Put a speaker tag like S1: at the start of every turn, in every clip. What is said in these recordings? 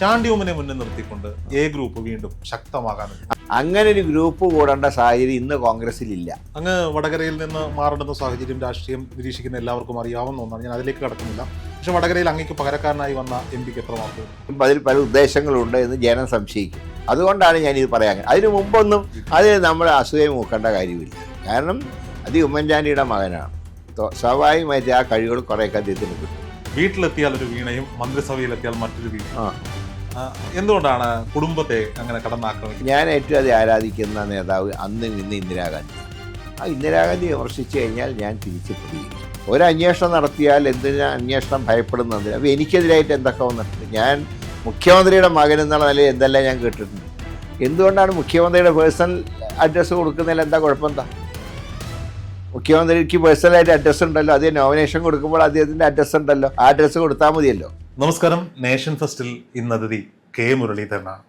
S1: ചാണ്ടിയുമ്മനെ മുന്നിൽ നിർത്തിക്കൊണ്ട് A group വീണ്ടും ശക്തമാകാനുണ്ട്.
S2: അങ്ങനെ ഒരു ഗ്രൂപ്പ് കൂടേണ്ട സാഹചര്യം ഇന്ന് കോൺഗ്രസിലില്ല.
S1: അങ്ങ് വടകരയിൽ നിന്ന് മാറേണ്ടുന്ന സാഹചര്യം രാഷ്ട്രീയം നിരീക്ഷിക്കുന്ന എല്ലാവർക്കും അറിയാവുന്ന ഒന്നാണ്. ഞാൻ അതിലേക്ക് കടക്കുന്നില്ല. പക്ഷെ വടകരയിൽ അങ്ങേക്ക് പകരക്കാരനായി വന്ന എം.പിക്ക് എത്രമാത്രം
S2: അതിൽ പല ഉദ്ദേശങ്ങളുണ്ട് എന്ന് ജനം സംശയിക്കും. അതുകൊണ്ടാണ് ഞാനിത് പറയാൻ. അതിനു മുമ്പൊന്നും അതിന് നമ്മൾ അസൂയ നോക്കേണ്ട കാര്യമില്ല. കാരണം അത് ഉമ്മൻചാണ്ടിയുടെ മകനാണ്. സ്വാഭാവികമായിട്ട് ആ കഴിവുകൾ കുറേയൊക്കെ അദ്ദേഹത്തിന് കിട്ടും.
S1: വീട്ടിലെത്തിയാൽ ഒരു വീണയും മന്ത്രിസഭയിലെത്തിയാൽ മറ്റൊരു വീണ. എന്തുകൊണ്ടാണ് കുടുംബത്തെ അങ്ങനെ കടന്നാക്രമിക്കുന്നത്?
S2: ഞാൻ ഏറ്റവും അധികം ആരാധിക്കുന്ന നേതാവ് അന്ന് ഇന്ന് ഇന്ദിരാഗാന്ധി. ആ ഇന്ദിരാഗാന്ധി വിമർശിച്ചു കഴിഞ്ഞാൽ ഞാൻ തിരിച്ച് പ്രതികരിക്കും. ഒരു അന്വേഷണം നടത്തിയാൽ എന്തിനാ അന്വേഷണം ഭയപ്പെടുന്നതിന്? അപ്പോൾ എനിക്കെതിരായിട്ട് എന്തൊക്കെ വന്നിട്ടുണ്ട്? ഞാൻ മുഖ്യമന്ത്രിയുടെ മകൻ എന്നുള്ള നിലയിൽ എന്തെല്ലാം ഞാൻ കേട്ടിട്ടുണ്ട്. എന്തുകൊണ്ടാണ് മുഖ്യമന്ത്രിയുടെ പേഴ്സണൽ അഡ്രസ്സ് കൊടുക്കുന്നതിൽ എന്താ കുഴപ്പമെന്താ? മുഖ്യമന്ത്രിക്ക് പേഴ്സണലായിട്ട് അഡ്രസ്സ് ഉണ്ടല്ലോ. അതേ നോമിനേഷൻ കൊടുക്കുമ്പോൾ അദ്ദേഹത്തിൻ്റെ അഡ്രസ്സ് ഉണ്ടല്ലോ. ആ അഡ്രസ്സ് കൊടുത്താൽ മതിയല്ലോ.
S1: നമസ്കാരം. നേഷൻ ഫസ്റ്റിൽ ഇന്നതിഥി കെ മുരളീധരനാണ്.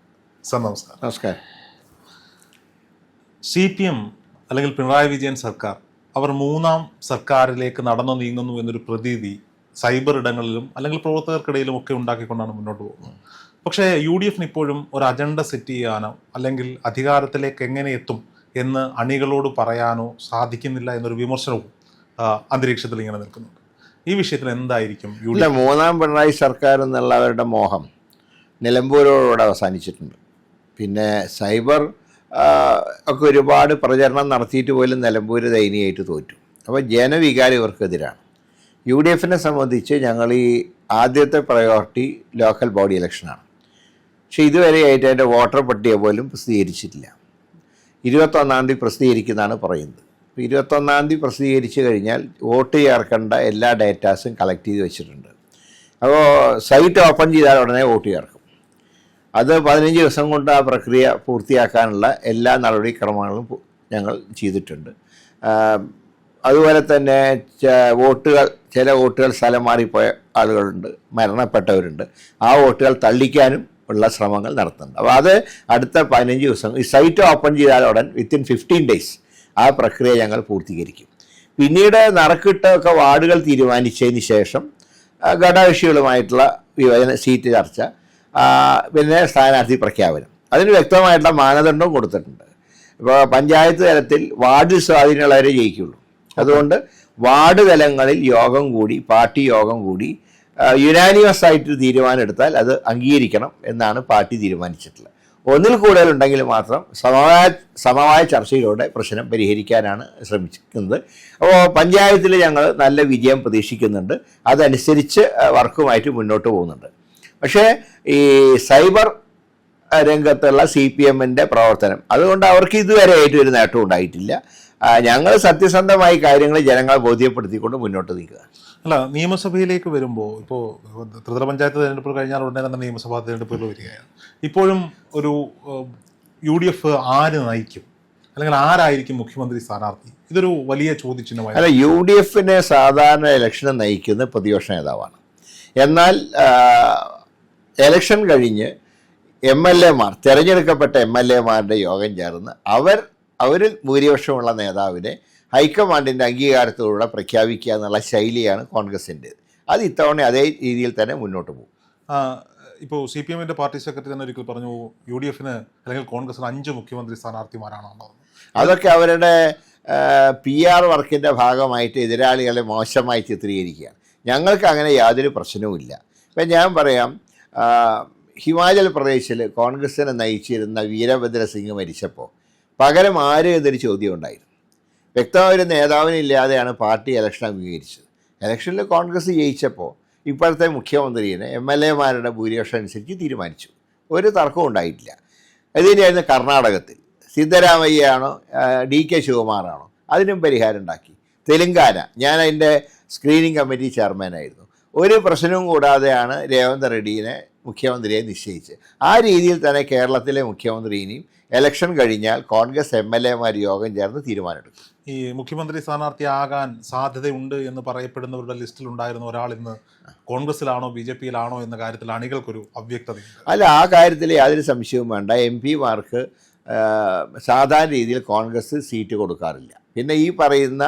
S1: സർ നമസ്കാരം.
S2: നമസ്കാരം.
S1: CPM അല്ലെങ്കിൽ പിണറായി വിജയൻ സർക്കാർ അവർ മൂന്നാം സർക്കാരിലേക്ക് നടന്നു നീങ്ങുന്നു എന്നൊരു പ്രതീതി സൈബർ ഇടങ്ങളിലും അല്ലെങ്കിൽ പ്രവർത്തകർക്കിടയിലും ഒക്കെ ഉണ്ടാക്കിക്കൊണ്ടാണ് മുന്നോട്ട് പോകുന്നത്. പക്ഷേ UDF ഇപ്പോഴും ഒരു അജണ്ട സെറ്റ് ചെയ്യാനോ അല്ലെങ്കിൽ അധികാരത്തിലേക്ക് എങ്ങനെ എത്തും എന്ന് അണികളോട് പറയാനോ സാധിക്കുന്നില്ല എന്നൊരു വിമർശനവും അന്തരീക്ഷത്തിൽ ഇങ്ങനെ നിൽക്കുന്നുണ്ട്. ഈ വിഷയത്തിൽ എന്തായിരിക്കും
S2: മൂന്നാം പിണറായി സർക്കാർ എന്നുള്ളവരുടെ മോഹം നിലമ്പൂരോട് അവസാനിച്ചിട്ടുണ്ട്. പിന്നെ സൈബർ ഒക്കെ ഒരുപാട് പ്രചരണം നടത്തിയിട്ട് പോലും നിലമ്പൂർ ദയനീയമായിട്ട് തോറ്റു. അപ്പോൾ ജനവികാരം ഇവർക്കെതിരാണ്. UDFനെ സംബന്ധിച്ച് ഞങ്ങൾ ഈ ആദ്യത്തെ പ്രയോറിറ്റി ലോക്കൽ ബോഡി ഇലക്ഷനാണ്. പക്ഷേ ഇതുവരെയായിട്ട് അതിൻ്റെ വോട്ടർ പട്ടിക പോലും പ്രസിദ്ധീകരിച്ചിട്ടില്ല. 21-ാം തീയതി പ്രസിദ്ധീകരിക്കുന്നതാണ് പറയുന്നത്. 21-ാം തീയതി പ്രസിദ്ധീകരിച്ച് കഴിഞ്ഞാൽ വോട്ട് ചേർക്കേണ്ട എല്ലാ ഡേറ്റാസും കളക്ട് ചെയ്ത് വെച്ചിട്ടുണ്ട്. അപ്പോൾ സൈറ്റ് ഓപ്പൺ ചെയ്താൽ ഉടനെ വോട്ട് ചേർക്കും. അത് 15 ദിവസം കൊണ്ട് ആ പ്രക്രിയ പൂർത്തിയാക്കാനുള്ള എല്ലാ നടപടിക്രമങ്ങളും ഞങ്ങൾ ചെയ്തിട്ടുണ്ട്. അതുപോലെ തന്നെ ചില വോട്ടുകൾ സ്ഥലം മാറിപ്പോയ ആളുകളുണ്ട്, മരണപ്പെട്ടവരുണ്ട്. ആ വോട്ടുകൾ തള്ളിക്കാനും ഉള്ള ശ്രമങ്ങൾ നടത്തുന്നുണ്ട്. അപ്പോൾ അത് അടുത്ത 15 ദിവസം ഈ സൈറ്റ് ഓപ്പൺ ചെയ്താൽ ഉടൻ വിത്തിൻ 15 ഡേയ്സ് ആ പ്രക്രിയ ഞങ്ങൾ പൂർത്തീകരിക്കും. പിന്നീട് നറുക്കിട്ടൊക്കെ വാർഡുകൾ തീരുമാനിച്ചതിന് ശേഷം ഘടകകക്ഷികളുമായിട്ടുള്ള വിഭജന സീറ്റ് ചർച്ച, പിന്നെ സ്ഥാനാർത്ഥി പ്രഖ്യാപനം. അതിന് വ്യക്തമായിട്ടുള്ള മാനദണ്ഡവും കൊടുത്തിട്ടുണ്ട്. ഇപ്പോൾ പഞ്ചായത്ത് തലത്തിൽ വാർഡ് സ്വാധീനമുള്ളവരെ ജയിക്കുള്ളൂ. അതുകൊണ്ട് വാർഡ് തലങ്ങളിൽ യോഗം കൂടി, പാർട്ടി യോഗം കൂടി യുനാനിമസ് ആയിട്ട് തീരുമാനം എടുത്താൽ അത് അംഗീകരിക്കണം എന്നാണ് പാർട്ടി തീരുമാനിച്ചിട്ടുള്ളത്. ഒന്നിൽ കൂടുതലുണ്ടെങ്കിൽ മാത്രം സമവായ ചർച്ചയിലൂടെ പ്രശ്നം പരിഹരിക്കാനാണ് ശ്രമിക്കുന്നത്. അപ്പോൾ പഞ്ചായത്തിൽ ഞങ്ങൾ നല്ല വിജയം പ്രതീക്ഷിക്കുന്നുണ്ട്. അതനുസരിച്ച് വർക്കുമായിട്ട് മുന്നോട്ട് പോകുന്നുണ്ട്. പക്ഷേ ഈ സൈബർ രംഗത്തുള്ള CPMൻ്റെ പ്രവർത്തനം അതുകൊണ്ട് അവർക്ക് ഇതുവരെയായിട്ട് ഒരു നേട്ടം ഉണ്ടായിട്ടില്ല. ഞങ്ങൾ സത്യസന്ധമായി കാര്യങ്ങൾ ജനങ്ങളെ ബോധ്യപ്പെടുത്തിക്കൊണ്ട് മുന്നോട്ട് നീക്കുക.
S1: അല്ല, നിയമസഭയിലേക്ക് വരുമ്പോൾ ഇപ്പോൾ ത്രിതല പഞ്ചായത്ത് തിരഞ്ഞെടുപ്പ് കഴിഞ്ഞാൽ ഉടനെ തന്നെ നിയമസഭാ തിരഞ്ഞെടുപ്പുകൾ വരികയാണ്. ഇപ്പോഴും ഒരു UDF ആര് നയിക്കും അല്ലെങ്കിൽ ആരായിരിക്കും മുഖ്യമന്ത്രി സ്ഥാനാർത്ഥി? ഇതൊരു വലിയ ചോദ്യചിഹ്നമായി.
S2: അല്ല, UDFനെ സാധാരണ ഇലക്ഷനെ നയിക്കുന്ന പ്രതിപക്ഷ നേതാവാണ്. എന്നാൽ ഇലക്ഷൻ കഴിഞ്ഞ് MLAമാർ, തിരഞ്ഞെടുക്കപ്പെട്ട MLAമാരുടെ യോഗം ചേർന്ന് അവരിൽ ഭൂരിപക്ഷമുള്ള നേതാവിനെ ഹൈക്കമാൻഡിൻ്റെ അംഗീകാരത്തോടുകൂടെ പ്രഖ്യാപിക്കുക എന്നുള്ള ശൈലിയാണ് കോൺഗ്രസിൻ്റേത്. അത് ഇത്തവണ അതേ രീതിയിൽ തന്നെ മുന്നോട്ട് പോകും.
S1: ഇപ്പോൾ CPMൻ്റെ പാർട്ടി സെക്രട്ടറി തന്നെ ഒരിക്കൽ പറഞ്ഞു UDFന് അല്ലെങ്കിൽ കോൺഗ്രസിന് 5 മുഖ്യമന്ത്രി സ്ഥാനാർത്ഥിമാരാണ് ഉള്ളത്.
S2: അതൊക്കെ അവരുടെ PR വർക്കിൻ്റെ ഭാഗമായിട്ട് എതിരാളികളെ മോശമായി ചിത്രീകരിക്കുകയാണ്. ഞങ്ങൾക്ക് അങ്ങനെ യാതൊരു പ്രശ്നവുമില്ല. ഇപ്പം ഞാൻ പറയാം, ഹിമാചൽ പ്രദേശിൽ കോൺഗ്രസിനെ നയിച്ചിരുന്ന വീരഭദ്ര സിംഗ് മരിച്ചപ്പോൾ പകരം ആര് എന്നൊരു ചോദ്യം ഉണ്ടായിരുന്നു. വ്യക്തമായ ഒരു നേതാവിനില്ലാതെയാണ് പാർട്ടി ഇലക്ഷൻ അംഗീകരിച്ചത്. ഇലക്ഷനിൽ കോൺഗ്രസ് ജയിച്ചപ്പോൾ ഇപ്പോഴത്തെ മുഖ്യമന്ത്രിയെ MLAമാരുടെ ഭൂരിപക്ഷം അനുസരിച്ച് തീരുമാനിച്ചു. ഒരു തർക്കവും ഉണ്ടായിട്ടില്ല. ഇതിനായിരുന്നു കർണാടകത്തിൽ സിദ്ധരാമയ്യയാണോ DK ശിവകുമാറാണോ, അതിനും പരിഹാരം ഉണ്ടാക്കി. തെലുങ്കാന, ഞാൻ അതിൻ്റെ സ്ക്രീനിങ് കമ്മിറ്റി ചെയർമാനായിരുന്നു. ഒരു പ്രശ്നവും കൂടാതെയാണ് രേവന്ത് റെഡ്ഡിയെ മുഖ്യമന്ത്രിയെ നിശ്ചയിച്ചത്. ആ രീതിയിൽ തന്നെ കേരളത്തിലെ മുഖ്യമന്ത്രിയെയും ഇലക്ഷൻ കഴിഞ്ഞാൽ കോൺഗ്രസ് MLAമാർ യോഗം ചേർന്ന് തീരുമാനമെടുക്കും.
S1: ഈ മുഖ്യമന്ത്രി സ്ഥാനാർത്ഥിയാകാൻ സാധ്യതയുണ്ട് എന്ന് പറയപ്പെടുന്നവരുടെ ലിസ്റ്റിൽ ഉണ്ടായിരുന്ന ഒരാൾ ഇന്ന് കോൺഗ്രസിലാണോ BJPയിലാണോ എന്ന കാര്യത്തിൽ അണികൾക്കൊരു അവ്യക്തതയുണ്ട്.
S2: അല്ല, ആ കാര്യത്തിൽ യാതൊരു സംശയവും വേണ്ട. MP മാർക്ക് സാധാരണ രീതിയിൽ കോൺഗ്രസ് സീറ്റ് കൊടുക്കാറില്ല. പിന്നെ ഈ പറയുന്ന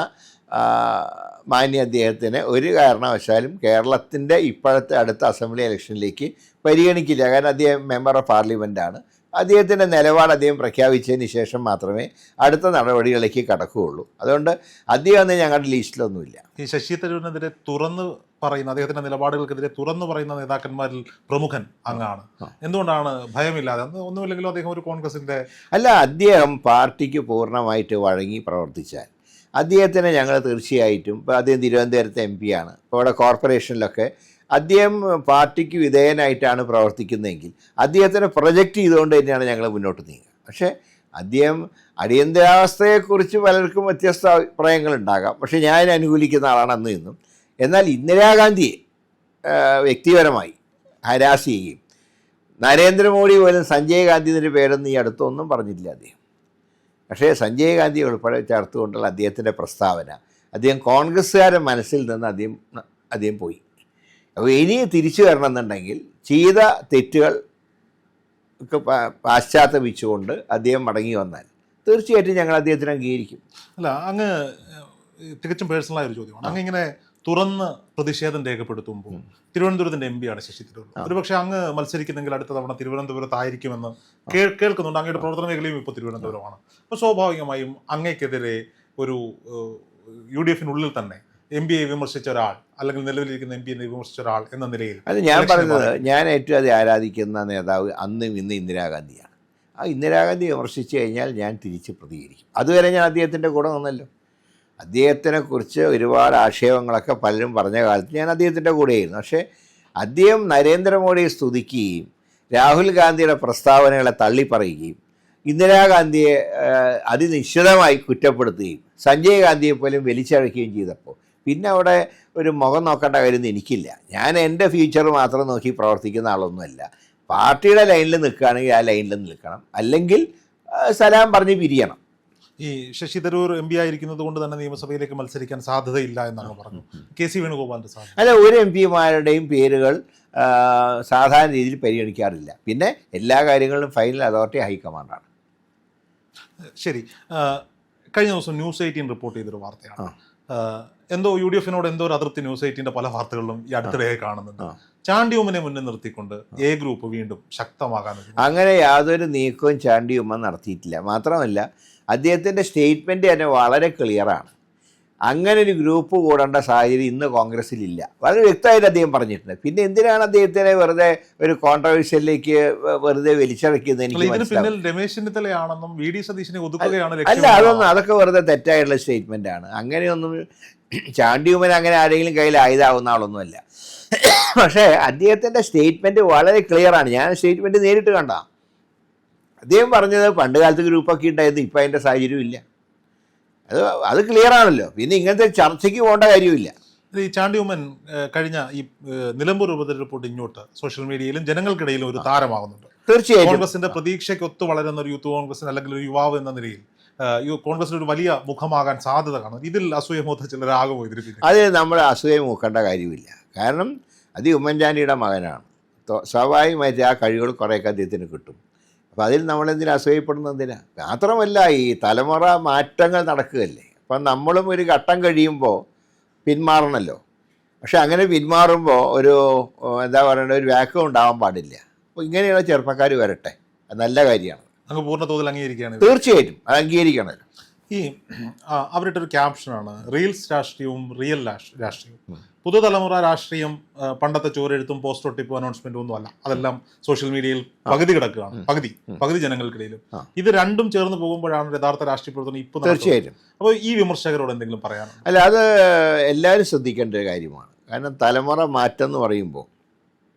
S2: മാന്യ അദ്ദേഹത്തിന് ഒരു കാരണവശാലും കേരളത്തിൻ്റെ ഇപ്പോഴത്തെ അടുത്ത അസംബ്ലി ഇലക്ഷനിലേക്ക് പരിഗണിക്കില്ല. കാരണം അദ്ദേഹം മെമ്പർ ഓഫ് പാർലമെൻറ്റാണ്. അദ്ദേഹത്തിൻ്റെ നിലപാട് അദ്ദേഹം പ്രഖ്യാപിച്ചതിന് ശേഷം മാത്രമേ അടുത്ത നടപടികളിലേക്ക് കടക്കുകയുള്ളൂ. അതുകൊണ്ട് അദ്ദേഹം ഒന്നും ഞങ്ങളുടെ ലിസ്റ്റിലൊന്നുമില്ല.
S1: ഈ ശശി തരൂരിനെതിരെ തുറന്ന് പറയുന്ന, അദ്ദേഹത്തിന്റെ നിലപാടുകൾക്കെതിരെ തുറന്നു പറയുന്ന നേതാക്കന്മാരിൽ പ്രമുഖൻ അങ്ങാണ്. എന്തുകൊണ്ടാണ് ഭയമില്ലാതെ? ഒന്നുമില്ലെങ്കിലും അദ്ദേഹം ഒരു കോൺഗ്രസിന്റെ
S2: അല്ല, അദ്ദേഹം പാർട്ടിക്ക് പൂർണ്ണമായിട്ട് വഴങ്ങി പ്രവർത്തിച്ചാൽ അദ്ദേഹത്തിന് ഞങ്ങൾ തീർച്ചയായിട്ടും, ഇപ്പോൾ അദ്ദേഹം തിരുവനന്തപുരത്തെ MP ആണ്, ഇപ്പോൾ ഇവിടെ കോർപ്പറേഷനിലൊക്കെ അദ്ദേഹം പാർട്ടിക്ക് വിധേയനായിട്ടാണ് പ്രവർത്തിക്കുന്നതെങ്കിൽ അദ്ദേഹത്തിനെ പ്രൊജക്റ്റ് ചെയ്തുകൊണ്ട് തന്നെയാണ് ഞങ്ങൾ മുന്നോട്ട് നീങ്ങുക. പക്ഷേ അദ്ദേഹം അടിയന്തരാവസ്ഥയെക്കുറിച്ച് പലർക്കും വ്യത്യസ്ത അഭിപ്രായങ്ങളുണ്ടാകാം. പക്ഷേ ഞാൻ അനുകൂലിക്കുന്ന ആളാണ് അന്ന് നിന്നും. എന്നാൽ ഇന്ദിരാഗാന്ധിയെ വ്യക്തിപരമായി ഹരാസ് ചെയ്യുകയും നരേന്ദ്രമോദി പോലും സഞ്ജയ് ഗാന്ധി എന്നൊരു പേരൊന്നും ഈ അടുത്തൊന്നും പറഞ്ഞിട്ടില്ല അദ്ദേഹം. പക്ഷേ സഞ്ജയ് ഗാന്ധി ഉൾപ്പെടെ ചേർത്തുകൊണ്ടുള്ള അദ്ദേഹത്തിൻ്റെ പ്രസ്താവന അദ്ദേഹം കോൺഗ്രസ്സുകാരുടെ മനസ്സിൽ നിന്ന് അദ്ദേഹം പോയി. അപ്പോൾ ഇനി തിരിച്ചു വരണമെന്നുണ്ടെങ്കിൽ ചെയ്ത തെറ്റുകൾ പാശ്ചാത്തപിച്ചുകൊണ്ട് അദ്ദേഹം മടങ്ങി വന്നാൽ തീർച്ചയായിട്ടും ഞങ്ങൾ അദ്ദേഹത്തിന് അംഗീകരിക്കും.
S1: അല്ല, അങ്ങ് തികച്ചും പേഴ്സണലായ ഒരു ചോദ്യമാണ്. അങ്ങ് ഇങ്ങനെ തുറന്ന് പ്രതിഷേധം രേഖപ്പെടുത്തുമ്പോൾ തിരുവനന്തപുരത്തിന്റെ MP ആണ് ശശി തരൂർ. ഒരുപക്ഷെ അങ്ങ് മത്സരിക്കുന്നെങ്കിൽ അടുത്ത തവണ തിരുവനന്തപുരത്തായിരിക്കുമെന്ന് കേൾക്കുന്നുണ്ട്. അങ്ങയുടെ പ്രവർത്തന മേഖലയും ഇപ്പോൾ തിരുവനന്തപുരമാണ്. അപ്പോൾ സ്വാഭാവികമായും അങ്ങയ്ക്കെതിരെ ഒരു UDF-നുള്ളിൽ തന്നെ MP-യെ വിമർശിച്ച ഒരാൾ, അല്ലെങ്കിൽ നിലവിലിരിക്കുന്ന MP-യെ വിമർശിച്ച ഒരാൾ എന്ന നിലയിൽ
S2: അത് ഞാൻ പറയുന്നത്, ഞാൻ ഏറ്റവും അധികം ആരാധിക്കുന്ന നേതാവ് അന്നും ഇന്ന് ഇന്ദിരാഗാന്ധിയാണ്. ആ ഇന്ദിരാഗാന്ധി വിമർശിച്ചു കഴിഞ്ഞാൽ ഞാൻ തിരിച്ച് പ്രതികരിക്കും. അതുവരെ ഞാൻ അദ്ദേഹത്തിൻ്റെ കൂടെ നിന്നല്ലോ. അദ്ദേഹത്തിനെക്കുറിച്ച് ഒരുപാട് ആക്ഷേപങ്ങളൊക്കെ പലരും പറഞ്ഞ കാലത്ത് ഞാൻ അദ്ദേഹത്തിൻ്റെ കൂടെയായിരുന്നു. പക്ഷേ അദ്ദേഹം നരേന്ദ്രമോദിയെ സ്തുതിക്കുകയും രാഹുൽ ഗാന്ധിയുടെ പ്രസ്താവനകളെ തള്ളിപ്പറയുകയും ഇന്ദിരാഗാന്ധിയെ അതിനിശ്ചിതമായി കുറ്റപ്പെടുത്തുകയും സഞ്ജയ് ഗാന്ധിയെ പോലും വലിച്ചഴക്കുകയും ചെയ്തപ്പോൾ പിന്നെ അവിടെ ഒരു മുഖം നോക്കേണ്ട കാര്യമൊന്നും എനിക്കില്ല. ഞാൻ എൻ്റെ ഫ്യൂച്ചർ മാത്രം നോക്കി പ്രവർത്തിക്കുന്ന ആളൊന്നുമല്ല. പാർട്ടിയുടെ ലൈനിൽ നിൽക്കുകയാണെങ്കിൽ ആ ലൈനിൽ നിൽക്കണം, അല്ലെങ്കിൽ സലാം പറഞ്ഞ് പിരിയണം.
S1: ഈ ശശി തരൂർ MP ആയിരിക്കുന്നത് കൊണ്ട് തന്നെ നിയമസഭയിലേക്ക് മത്സരിക്കാൻ സാധ്യതയില്ല എന്നാണ് പറഞ്ഞു. KC വേണുഗോപാലിന്റെ സാധ്യത
S2: അല്ല, ഒരു MP-മാരുടെയും പേരുകൾ സാധാരണ രീതിയിൽ പരിഗണിക്കാറില്ല. പിന്നെ എല്ലാ കാര്യങ്ങളിലും ഫൈനൽ അതോറിറ്റി ഹൈക്കമാൻഡാണ്.
S1: ശരി, കഴിഞ്ഞ ദിവസം News18 റിപ്പോർട്ട് ചെയ്തൊരു വാർത്തയാണ്. എന്തോ UDF-നോട് എന്തോ ഒരു അതിർത്തി News18ന്റെ പല വാർത്തകളിലും ഈ അടുത്തിടെയായി കാണുന്നുണ്ട്. ചാണ്ടിയുമ്മനെ മുന്നിൽ നിർത്തിക്കൊണ്ട് A ഗ്രൂപ്പ് വീണ്ടും ശക്തമാകാൻ
S2: അങ്ങനെ യാതൊരു നീക്കവും ചാണ്ടിയുമ്മ നടത്തിയിട്ടില്ല. മാത്രമല്ല, അദ്ദേഹത്തിൻ്റെ സ്റ്റേറ്റ്മെൻറ്റ് തന്നെ വളരെ ക്ലിയറാണ്. അങ്ങനെ ഒരു ഗ്രൂപ്പ് കൂടേണ്ട സാഹചര്യം ഇന്ന് കോൺഗ്രസ്സിലില്ല. വളരെ വ്യക്തമായിട്ട് അദ്ദേഹം പറഞ്ഞിട്ടുണ്ട്. പിന്നെ എന്തിനാണ് അദ്ദേഹത്തിനെ വെറുതെ ഒരു കോൺട്രവേഴ്ഷ്യലിലേക്ക് വെറുതെ വലിച്ചിറക്കിയത് എനിക്ക് മനസ്സിലാവും.
S1: രമേശ് ചെന്നിത്തലയാണെന്നും VD സതീശനെ ഒതുക്കുകയാണ്.
S2: അല്ല, അതൊക്കെ വെറുതെ തെറ്റായിട്ടുള്ള സ്റ്റേറ്റ്മെൻറ്റാണ്. അങ്ങനെയൊന്നും ചാണ്ടിയുമ്മൻ അങ്ങനെ ആരെങ്കിലും കയ്യിൽ ആയുധാവുന്ന ആളൊന്നുമല്ല. പക്ഷേ അദ്ദേഹത്തിൻ്റെ സ്റ്റേറ്റ്മെൻറ്റ് വളരെ ക്ലിയറാണ്. ഞാൻ സ്റ്റേറ്റ്മെൻറ്റ് നേരിട്ട് കണ്ട അദ്ദേഹം പറഞ്ഞത് പണ്ട് കാലത്ത് ഗ്രൂപ്പൊക്കെ ഉണ്ടായിരുന്നു, ഇപ്പം അതിൻ്റെ സാഹചര്യം ഇല്ല. അത് ക്ലിയറാണല്ലോ. പിന്നെ ഇങ്ങനത്തെ ചർച്ചയ്ക്ക് പോകേണ്ട കാര്യമില്ല.
S1: ഈ ചാണ്ടിയുമ്മൻ കഴിഞ്ഞ ഈ നിലമ്പൂർ ഉപതെരഞ്ഞെടുപ്പ് ഇങ്ങോട്ട് സോഷ്യൽ മീഡിയയിലും ജനങ്ങൾക്കിടയിലും ഒരു താരമാകുന്നുണ്ട്.
S2: തീർച്ചയായും
S1: കോൺഗ്രസിന്റെ പ്രതീക്ഷയ്ക്കൊത്തു വളരുന്ന ഒരു യൂത്ത് കോൺഗ്രസിന്, അല്ലെങ്കിൽ ഒരു യുവാവ് എന്ന നിലയിൽ കോൺഗ്രസിന് ഒരു വലിയ മുഖമാകാൻ സാധ്യത കാണും. ഇതിൽ അസൂയമൂത്ത ചിലരാകുമോ ഇതിൽ?
S2: അത് നമ്മൾ അസൂയ മൂക്കേണ്ട കാര്യമില്ല. കാരണം അത് ഉമ്മൻചാണ്ടിയുടെ മകനാണ്. സ്വാഭാവികമായിട്ട് ആ കഴിവുകൾ കുറേയൊക്കെ അദ്ദേഹത്തിന് കിട്ടും. അപ്പോൾ അതിൽ നമ്മളെന്തിനാ അസൂയപ്പെടുന്നതിനാ? മാത്രമല്ല, ഈ തലമുറ മാറ്റങ്ങൾ നടക്കുകയല്ലേ. അപ്പം നമ്മളും ഒരു ഘട്ടം കഴിയുമ്പോൾ പിന്മാറണമല്ലോ. പക്ഷെ അങ്ങനെ പിന്മാറുമ്പോൾ ഒരു എന്താ പറയണ്ട, ഒരു വാക്വം ഉണ്ടാവാൻ പാടില്ല. അപ്പോൾ ഇങ്ങനെയുള്ള ചെറുപ്പക്കാർ വരട്ടെ, അത് നല്ല കാര്യമാണ്.
S1: അങ്ങ് പൂർണ്ണ തോതിൽ അംഗീകരിക്കുകയാണ്?
S2: തീർച്ചയായിട്ടും അത് അംഗീകരിക്കണമല്ലോ.
S1: ഈ അവരുടെ ഒരു ക്യാപ്ഷനാണ് റീൽസ് രാഷ്ട്രീയവും റിയൽ രാഷ്ട്രീയവും. പുതുതലമുറ രാഷ്ട്രീയം പണ്ടത്തെ ചോരെഴുത്തും പോസ്റ്റ് ഒട്ടിപ്പും അനൗൺസ്മെന്റും ഒന്നും അല്ല. അതെല്ലാം സോഷ്യൽ മീഡിയയിൽ പകുതി കിടക്കുകയാണ്, പകുതി ജനങ്ങൾക്കിടയിലും. ഇത് രണ്ടും ചേർന്ന് പോകുമ്പോഴാണ് യഥാർത്ഥ രാഷ്ട്രീയ പ്രവർത്തനം ഇപ്പോൾ.
S2: തീർച്ചയായിട്ടും.
S1: അപ്പോൾ ഈ വിമർശകരോട് എന്തെങ്കിലും പറയാനോ?
S2: അല്ല, അത് എല്ലാവരും ശ്രദ്ധിക്കേണ്ട ഒരു കാര്യമാണ്. കാരണം തലമുറ മാറ്റം എന്ന് പറയുമ്പോൾ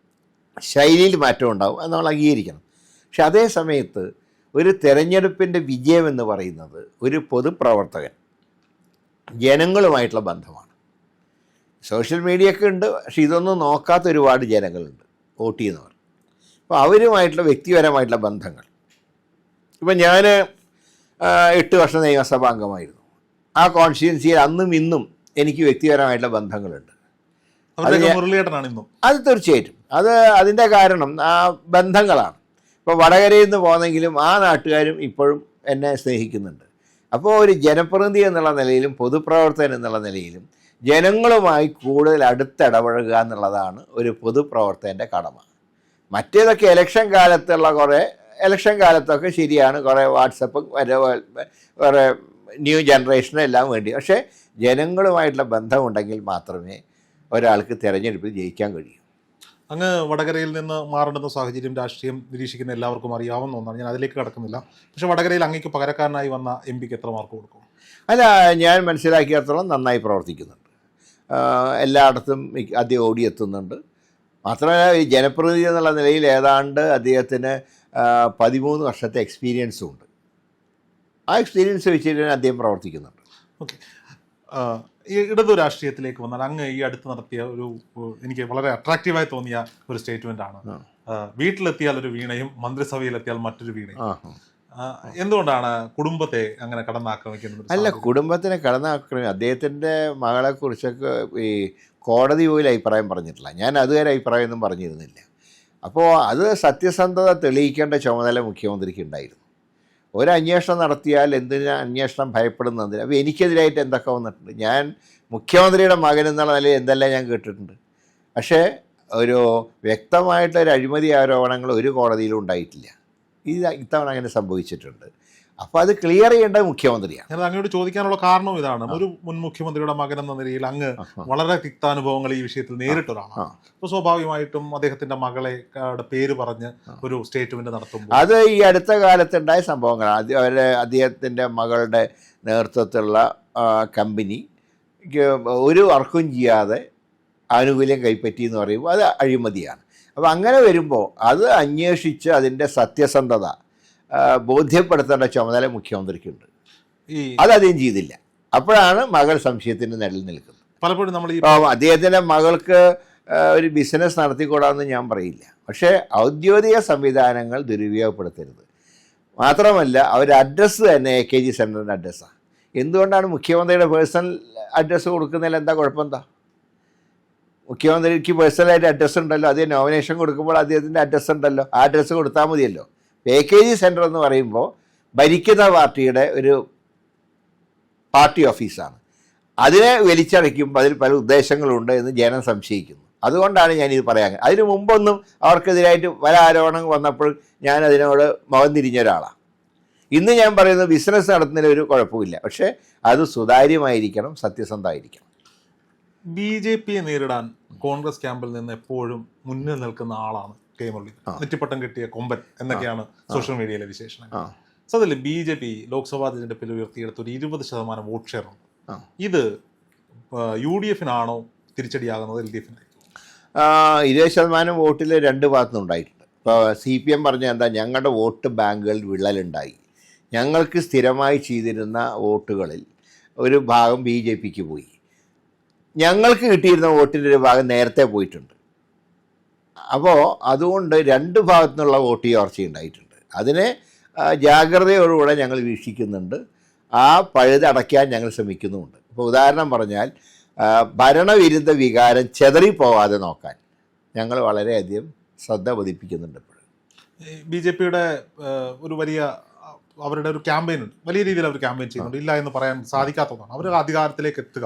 S2: ശൈലിയിൽ മാറ്റം ഉണ്ടാവും, അത് നമ്മൾ അംഗീകരിക്കണം. പക്ഷെ അതേ സമയത്ത് ഒരു തെരഞ്ഞെടുപ്പിൻ്റെ വിജയം എന്ന് പറയുന്നത് ഒരു പൊതുപ്രവർത്തകൻ ജനങ്ങളുമായിട്ടുള്ള ബന്ധമാണ്. സോഷ്യൽ മീഡിയയൊക്കെ ഉണ്ട്, പക്ഷെ ഇതൊന്നും നോക്കാത്ത ഒരുപാട് ജനങ്ങളുണ്ട്, വോട്ട് ചെയ്യുന്നവർ. അപ്പോൾ അവരുമായിട്ടുള്ള വ്യക്തിപരമായിട്ടുള്ള ബന്ധങ്ങൾ. ഇപ്പം ഞാൻ 8 വർഷം നിയമസഭാ അംഗമായിരുന്നു. ആ കോൺസ്റ്റിറ്റ്യുവൻസിയിൽ അന്നും ഇന്നും എനിക്ക് വ്യക്തിപരമായിട്ടുള്ള ബന്ധങ്ങളുണ്ട്. അത് തീർച്ചയായിട്ടും അതിൻ്റെ കാരണം ആ ബന്ധങ്ങളാണ്. ഇപ്പോൾ വടകരയിൽ നിന്ന് പോന്നെങ്കിലും ആ നാട്ടുകാരും ഇപ്പോഴും എന്നെ സ്നേഹിക്കുന്നുണ്ട്. അപ്പോൾ ഒരു ജനപ്രതിനിധി എന്നുള്ള നിലയിലും പൊതുപ്രവർത്തകൻ എന്നുള്ള നിലയിലും ജനങ്ങളുമായി കൂടുതൽ അടുത്തിടപഴകുക എന്നുള്ളതാണ് ഒരു പൊതുപ്രവർത്തകൻ്റെ കടമ. മറ്റേതൊക്കെ ഇലക്ഷൻ കാലത്തൊക്കെ ശരിയാണ്, കുറേ വാട്സപ്പും കുറേ ന്യൂ ജനറേഷനും എല്ലാം വേണ്ടി. പക്ഷേ ജനങ്ങളുമായിട്ടുള്ള ബന്ധമുണ്ടെങ്കിൽ മാത്രമേ ഒരാൾക്ക് തിരഞ്ഞെടുപ്പിൽ ജയിക്കാൻ കഴിയൂ.
S1: അങ്ങ് വടകരയിൽ നിന്ന് മാറേണ്ടുന്ന സാഹചര്യം രാഷ്ട്രീയം നിരീക്ഷിക്കുന്ന എല്ലാവർക്കും അറിയാവുന്ന ഒന്നാണ്, ഞാൻ അതിലേക്ക് കടക്കുന്നില്ല. പക്ഷേ വടകരയിൽ അങ്ങേക്ക് പകരക്കാരനായി വന്ന എം പിക്ക് എത്ര മാർക്ക് കൊടുക്കും?
S2: അല്ല, ഞാൻ മനസ്സിലാക്കിയിടത്തോളം നന്നായി പ്രവർത്തിക്കുന്നുണ്ട്. എല്ലായിടത്തും അദ്ദേഹം ഓടിയെത്തുന്നുണ്ട്. മാത്രമല്ല ഈ ജനപ്രതിനിധി എന്നുള്ള നിലയിൽ ഏതാണ്ട് അദ്ദേഹത്തിന് 13 വർഷത്തെ എക്സ്പീരിയൻസും ഉണ്ട്. ആ എക്സ്പീരിയൻസ് വെച്ചിട്ട് അദ്ദേഹം പ്രവർത്തിക്കുന്നുണ്ട്.
S1: ഓക്കെ, ഈ ഇടതു രാഷ്ട്രീയത്തിലേക്ക് വന്നാൽ അങ്ങ് ഈ അടുത്ത് നടത്തിയ ഒരു എനിക്ക് വളരെ അട്രാക്റ്റീവായി തോന്നിയ ഒരു സ്റ്റേറ്റ്മെന്റ് ആണ്, വീട്ടിലെത്തിയാൽ ഒരു വീണയും മന്ത്രിസഭയിലെത്തിയാൽ മറ്റൊരു വീണയും. എന്തുകൊണ്ടാണ് കുടുംബത്തെ അങ്ങനെ കടന്നാക്രമിക്കുന്നത്?
S2: അല്ല, കുടുംബത്തിനെ കടന്നാക്രമിക്കും. അദ്ദേഹത്തിൻ്റെ മകളെക്കുറിച്ചൊക്കെ ഈ കോടതി പോലും അഭിപ്രായം പറഞ്ഞിട്ടില്ല. ഞാൻ അതുവരെ അഭിപ്രായമൊന്നും പറഞ്ഞിരുന്നില്ല. അപ്പോൾ അത് സത്യസന്ധത തെളിയിക്കേണ്ട ചുമതല മുഖ്യമന്ത്രിക്ക് ഉണ്ടായിരുന്നു. ഒരു അന്വേഷണം നടത്തിയാൽ എന്തിനാ അന്വേഷണം ഭയപ്പെടുന്നതിന്? അപ്പോൾ എനിക്കെതിരായിട്ട് എന്തൊക്കെ വന്നിട്ടുണ്ട്? ഞാൻ മുഖ്യമന്ത്രിയുടെ മകൻ എന്നുള്ള നിലയിൽ എന്തെല്ലാം ഞാൻ കേട്ടിട്ടുണ്ട്. പക്ഷേ ഒരു വ്യക്തമായിട്ടൊരു അഴിമതി ആരോപണങ്ങൾ ഒരു കോടതിയിലും ഉണ്ടായിട്ടില്ല. ഇത്തവണ അങ്ങനെ സംഭവിച്ചിട്ടുണ്ട്. അപ്പോൾ അത് ക്ലിയർ ചെയ്യേണ്ടത് മുഖ്യമന്ത്രിയാണ്.
S1: ഞാൻ അങ്ങോട്ട് ചോദിക്കാനുള്ള കാരണം ഇതാണ്, ഒരു മുൻ മുഖ്യമന്ത്രിയുടെ മകൻ എന്ന നിലയിൽ അങ്ങ് വളരെ തിക്താനുഭവങ്ങൾ ഈ വിഷയത്തിൽ നേരിട്ടൊരാളാണ്. അപ്പോൾ സ്വാഭാവികമായിട്ടും അദ്ദേഹത്തിന്റെ മകളെ പേര് പറഞ്ഞ് ഒരു സ്റ്റേറ്റ്മെന്റ് നടത്തുമ്പോൾ
S2: അത് ഈ അടുത്ത കാലത്തുണ്ടായ സംഭവങ്ങളാണ്. അദ്ദേഹത്തിൻ്റെ മകളുടെ നേതൃത്വത്തിലുള്ള കമ്പനി ഒരു വർക്കും ചെയ്യാതെ ആനുകൂല്യം കൈപ്പറ്റി എന്ന് പറയുമ്പോൾ അത് അഴിമതിയാണ്. അപ്പോൾ അങ്ങനെ വരുമ്പോൾ അത് അന്വേഷിച്ച് അതിൻ്റെ സത്യസന്ധത ബോധ്യപ്പെടുത്തേണ്ട ചുമതല മുഖ്യമന്ത്രിക്കുണ്ട്. അത് അദ്ദേഹം ചെയ്തില്ല. അപ്പോഴാണ് മകൾ സംശയത്തിൻ്റെ നിഴലിൽ നിൽക്കുന്നത്.
S1: പലപ്പോഴും നമ്മൾ
S2: അദ്ദേഹത്തിൻ്റെ മകൾക്ക് ഒരു ബിസിനസ് നടത്തിക്കൂടാമെന്ന് ഞാൻ പറയില്ല. പക്ഷേ ഔദ്യോഗിക സംവിധാനങ്ങൾ ദുരുപയോഗപ്പെടുത്തരുത്. മാത്രമല്ല അവരുടെ അഡ്രസ്സ് തന്നെ AKG സെൻറ്ററിൻ്റെ അഡ്രസ്സാണ്. എന്തുകൊണ്ടാണ് മുഖ്യമന്ത്രിയുടെ പേഴ്സണൽ അഡ്രസ്സ് കൊടുക്കുന്നതിൽ എന്താ കുഴപ്പം? എന്താ? മുഖ്യമന്ത്രിക്ക് പേഴ്സണലായിട്ട് അഡ്രസ്സ് ഉണ്ടല്ലോ. അതേ നോമിനേഷൻ കൊടുക്കുമ്പോൾ അദ്ദേഹത്തിൻ്റെ അഡ്രസ്സ് ഉണ്ടല്ലോ. ആ അഡ്രസ്സ് കൊടുത്താൽ മതിയല്ലോ. AKG സെൻറ്റർ എന്ന് പറയുമ്പോൾ ഭരിക്കുന്ന പാർട്ടിയുടെ ഒരു പാർട്ടി ഓഫീസാണ്. അതിനെ വലിച്ചടയ്ക്കുമ്പോൾ അതിൽ പല ഉദ്ദേശങ്ങളുണ്ട് എന്ന് ജനം സംശയിക്കുന്നു. അതുകൊണ്ടാണ് ഞാനിത് പറയാൻ. അതിനു മുമ്പൊന്നും അവർക്കെതിരായിട്ട് പല ആരോപണങ്ങൾ വന്നപ്പോൾ ഞാൻ അതിനോട് മുഖം തിരിഞ്ഞ ഒരാളാണ്. ഇന്ന് ഞാൻ പറയുന്നത് ബിസിനസ് നടത്തുന്നതിൽ ഒരു കുഴപ്പമില്ല. പക്ഷേ അത് സുതാര്യമായിരിക്കണം, സത്യസന്ധമായിരിക്കണം.
S1: BJP നേരിടാൻ കോൺഗ്രസ് ക്യാമ്പിൽ നിന്ന് എപ്പോഴും മുന്നിൽ നിൽക്കുന്ന ആളാണ് കെ മുരളി. നെറ്റിപ്പട്ടം കിട്ടിയ കൊമ്പൻ എന്നൊക്കെയാണ് സോഷ്യൽ മീഡിയയിലെ വിശേഷണങ്ങൾ. സത്യത്തിൽ BJP ലോക്സഭാ തെരഞ്ഞെടുപ്പിൽ ഉയർത്തിയെടുത്ത ഒരു 20% വോട്ട് ഷെയർ ഉണ്ട്. ഇത് UDF-നാണോ തിരിച്ചടിയാകുന്നത് LDF-നായിരിക്കും?
S2: 20% വോട്ടിൽ രണ്ട് ഭാഗത്തുനിന്ന് ഉണ്ടായിട്ടുണ്ട്. ഇപ്പോൾ CPM പറഞ്ഞ എന്താ, ഞങ്ങളുടെ വോട്ട് ബാങ്കുകളിൽ വിള്ളലുണ്ടായി. ഞങ്ങൾക്ക് സ്ഥിരമായി ചെയ്തിരുന്ന വോട്ടുകളിൽ ഒരു ഭാഗം BJP-ക്ക് പോയി. ഞങ്ങൾക്ക് കിട്ടിയിരുന്ന വോട്ടിൻ്റെ ഒരു ഭാഗം നേരത്തെ പോയിട്ടുണ്ട്. അപ്പോൾ അതുകൊണ്ട് രണ്ട് ഭാഗത്തു നിന്നുള്ള വോട്ട് ചോർച്ചയുണ്ടായിട്ടുണ്ട്. അതിനെ ജാഗ്രതയോടുകൂടെ ഞങ്ങൾ വീക്ഷിക്കുന്നുണ്ട്. ആ പഴുതടയ്ക്കാൻ ഞങ്ങൾ ശ്രമിക്കുന്നുമുണ്ട്. ഇപ്പോൾ ഉദാഹരണം പറഞ്ഞാൽ ഭരണവിരുദ്ധ വികാരം ചെതറിപ്പോവാതെ നോക്കാൻ ഞങ്ങൾ വളരെയധികം ശ്രദ്ധ പതിപ്പിക്കുന്നുണ്ട്. ഇപ്പോഴും
S1: BJP-യുടെ ഒരു അവരുടെ ഒരു ക്യാമ്പയിൻ ഉണ്ട്, വലിയ രീതിയിൽ അവർ ക്യാമ്പയിൻ ചെയ്യുന്നുണ്ട്. ഇല്ല എന്ന് പറയാൻ സാധിക്കാത്തതാണ്. അവർ അധികാരത്തിലേക്ക് എത്തുക,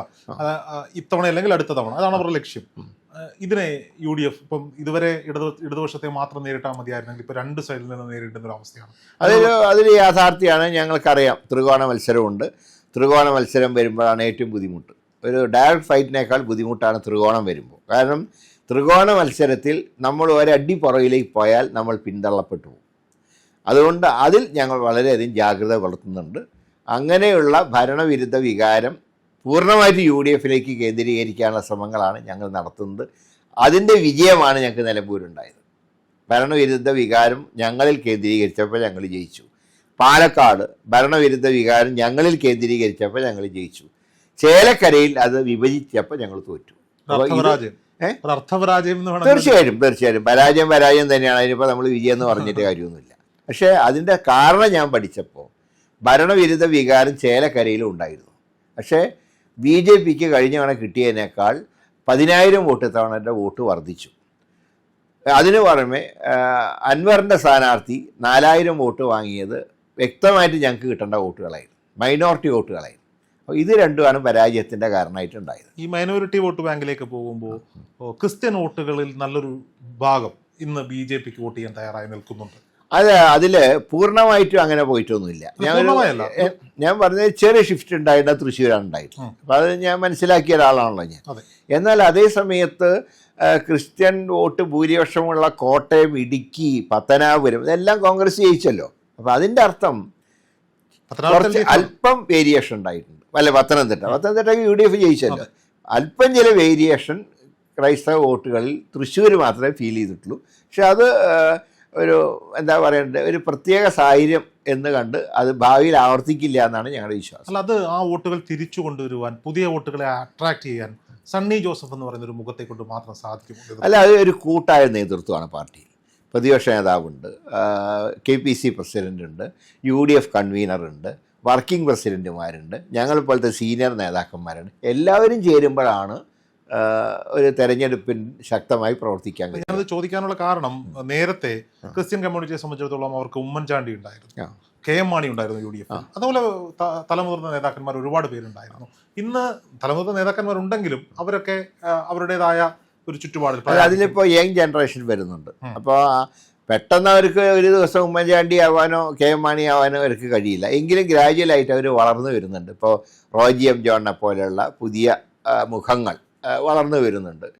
S1: ഇത്തവണ അല്ലെങ്കിൽ അടുത്ത തവണ, അതാണ് അവരുടെ ലക്ഷ്യം. ഇതിനെ UDF ഇപ്പം ഇതുവരെ ഇടതുപക്ഷത്തെ മാത്രം നേരിട്ടാൽ മതിയായിരുന്നെങ്കിൽ ഇപ്പോൾ രണ്ട് സൈഡിൽ നിന്ന് നേരിടുന്ന ഒരു അവസ്ഥയാണ്.
S2: അതൊരു യാഥാർത്ഥ്യമാണ്. ഞങ്ങൾക്കറിയാം ത്രികോണ മത്സരമുണ്ട്. ത്രികോണ മത്സരം വരുമ്പോഴാണ് ഏറ്റവും ബുദ്ധിമുട്ട്. ഒരു ഡയറക്റ്റ് ഫൈറ്റിനേക്കാൾ ബുദ്ധിമുട്ടാണ് ത്രികോണം വരുമ്പോൾ. കാരണം ത്രികോണ മത്സരത്തിൽ നമ്മൾ ഒരടി പുറകിലേക്ക് പോയാൽ നമ്മൾ പിന്തള്ളപ്പെട്ടു പോകും. അതുകൊണ്ട് അതിൽ ഞങ്ങൾ വളരെയധികം ജാഗ്രത പുലർത്തുന്നുണ്ട്. അങ്ങനെയുള്ള ഭരണവിരുദ്ധ വികാരം പൂർണ്ണമായിട്ട് UDF-ലേക്ക് കേന്ദ്രീകരിക്കാനുള്ള ശ്രമങ്ങളാണ് ഞങ്ങൾ നടത്തുന്നത്. അതിൻ്റെ വിജയമാണ് ഞങ്ങൾക്ക് നിലമ്പൂരുണ്ടായത്. ഭരണവിരുദ്ധ വികാരം ഞങ്ങളിൽ കേന്ദ്രീകരിച്ചപ്പോൾ ഞങ്ങൾ ജയിച്ചു. പാലക്കാട് ഭരണവിരുദ്ധ വികാരം ഞങ്ങളിൽ കേന്ദ്രീകരിച്ചപ്പോൾ ഞങ്ങൾ ജയിച്ചു. ചേലക്കരയിൽ അത് വിഭജിച്ചപ്പോൾ ഞങ്ങൾ തോറ്റു. തീർച്ചയായും പരാജയം തന്നെയാണ്. അതിനിപ്പോൾ നമ്മൾ വിജയം എന്ന് പറഞ്ഞിട്ട് കാര്യമൊന്നുമില്ല. പക്ഷേ അതിൻ്റെ കാരണം ഞാൻ പഠിച്ചപ്പോൾ ഭരണവിരുദ്ധ വികാരം ചേലക്കരയിലും ഉണ്ടായിരുന്നു. പക്ഷേ BJP-ക്ക് കഴിഞ്ഞ തവണ കിട്ടിയതിനേക്കാൾ 10,000 വോട്ട് തവണ വോട്ട് വർദ്ധിച്ചു. അതിനു പുറമെ അൻവറിൻ്റെ സ്ഥാനാർത്ഥി 4,000 വോട്ട് വാങ്ങിയത് വ്യക്തമായിട്ട് ഞങ്ങൾക്ക് കിട്ടേണ്ട വോട്ടുകളായിരുന്നു, മൈനോറിറ്റി വോട്ടുകളായിരുന്നു. അപ്പോൾ ഇത് രണ്ടുമാണ് പരാജയത്തിൻ്റെ കാരണമായിട്ടുണ്ടായത്.
S1: ഈ മൈനോറിറ്റി വോട്ട് ബാങ്കിലേക്ക് പോകുമ്പോൾ ക്രിസ്ത്യൻ വോട്ടുകളിൽ നല്ലൊരു ഭാഗം ഇന്ന് BJPക്ക് വോട്ട് ചെയ്യാൻ തയ്യാറായി നിൽക്കുന്നുണ്ട്.
S2: അതിൽ പൂർണ്ണമായിട്ടും അങ്ങനെ പോയിട്ടൊന്നുമില്ല. ഞാൻ പറഞ്ഞത് ചെറിയ ഷിഫ്റ്റ് ഉണ്ടായിട്ട് തൃശ്ശൂരാണ് ഉണ്ടായിരുന്നത്. അപ്പോൾ അത് ഞാൻ മനസ്സിലാക്കിയ ഒരാളാണല്ലോ ഞാൻ. എന്നാൽ അതേ സമയത്ത് ക്രിസ്ത്യൻ വോട്ട് ഭൂരിപക്ഷമുള്ള കോട്ടയം, ഇടുക്കി, പത്തനാപുരം ഇതെല്ലാം കോൺഗ്രസ് ജയിച്ചല്ലോ. അപ്പോൾ അതിൻ്റെ അർത്ഥം കുറച്ച് അല്പം വേരിയേഷൻ ഉണ്ടായിട്ടുണ്ട്. അല്ല, പത്തനംതിട്ടയ്ക്ക് UDF ജയിച്ചല്ലോ. അല്പം ചില വേരിയേഷൻ ക്രൈസ്തവ വോട്ടുകളിൽ തൃശ്ശൂർ മാത്രമേ ഫീൽ ചെയ്തിട്ടുള്ളൂ. പക്ഷെ അത് ഒരു എന്താ പറയണ്ടത്, ഒരു പ്രത്യേക സാഹചര്യം എന്ന് കണ്ട് അത് ഭാവിയിൽ ആവർത്തിക്കില്ല എന്നാണ് ഞങ്ങളുടെ വിശ്വാസം.
S1: അല്ല, അത് ആ വോട്ടുകൾ തിരിച്ചു കൊണ്ടുവരുവാൻ, പുതിയ വോട്ടുകളെ അട്രാക്ട് ചെയ്യാൻ സണ്ണി ജോസഫ് എന്ന് പറയുന്ന ഒരു മുഖത്തെ കൊണ്ട് മാത്രം സാധിക്കും.
S2: അല്ല, അത് ഒരു കൂട്ടായ നേതൃത്വമാണ് പാർട്ടിയിൽ. പ്രതിപക്ഷ നേതാവുണ്ട്, KPC പ്രസിഡൻ്റുണ്ട്, UDF കൺവീനറുണ്ട്, വർക്കിംഗ് പ്രസിഡൻറ്റുമാരുണ്ട്, ഞങ്ങളെപ്പോലത്തെ സീനിയർ നേതാക്കന്മാരുണ്ട്. എല്ലാവരും ചേരുമ്പോഴാണ് ഒരു തെരഞ്ഞെടുപ്പിൽ ശക്തമായി പ്രവർത്തിക്കാൻ കഴിയും.
S1: ഞാനത് ചോദിക്കാനുള്ള കാരണം, നേരത്തെ ക്രിസ്ത്യൻ കമ്മ്യൂണിറ്റിയെ സംബന്ധിച്ചിടത്തോളം അവർക്ക് ഉമ്മൻചാണ്ടി ഉണ്ടായിരുന്നു, KM മാണി ഉണ്ടായിരുന്നു UDF, അതുപോലെ തലമുതിർന്ന നേതാക്കന്മാർ ഒരുപാട് പേരുണ്ടായിരുന്നു. ഇന്ന് തലമുതിർന്ന നേതാക്കന്മാരുണ്ടെങ്കിലും അവരൊക്കെ അവരുടേതായ ഒരു ചുറ്റുപാടിൽ,
S2: അതിലിപ്പോൾ യങ് ജനറേഷൻ വരുന്നുണ്ട്. അപ്പോൾ പെട്ടെന്ന് അവർക്ക് ഒരു ദിവസം ഉമ്മൻചാണ്ടി ആവാനോ KM മാണി ആവാനോ അവർക്ക് കഴിയില്ല. എങ്കിലും ഗ്രാജുവലായിട്ട് അവർ വളർന്നു വരുന്നുണ്ട്. ഇപ്പോൾ റോജി M. ജോണിനെ പോലെയുള്ള പുതിയ മുഖങ്ങൾ വളർന്നു വരുന്നുണ്ട്.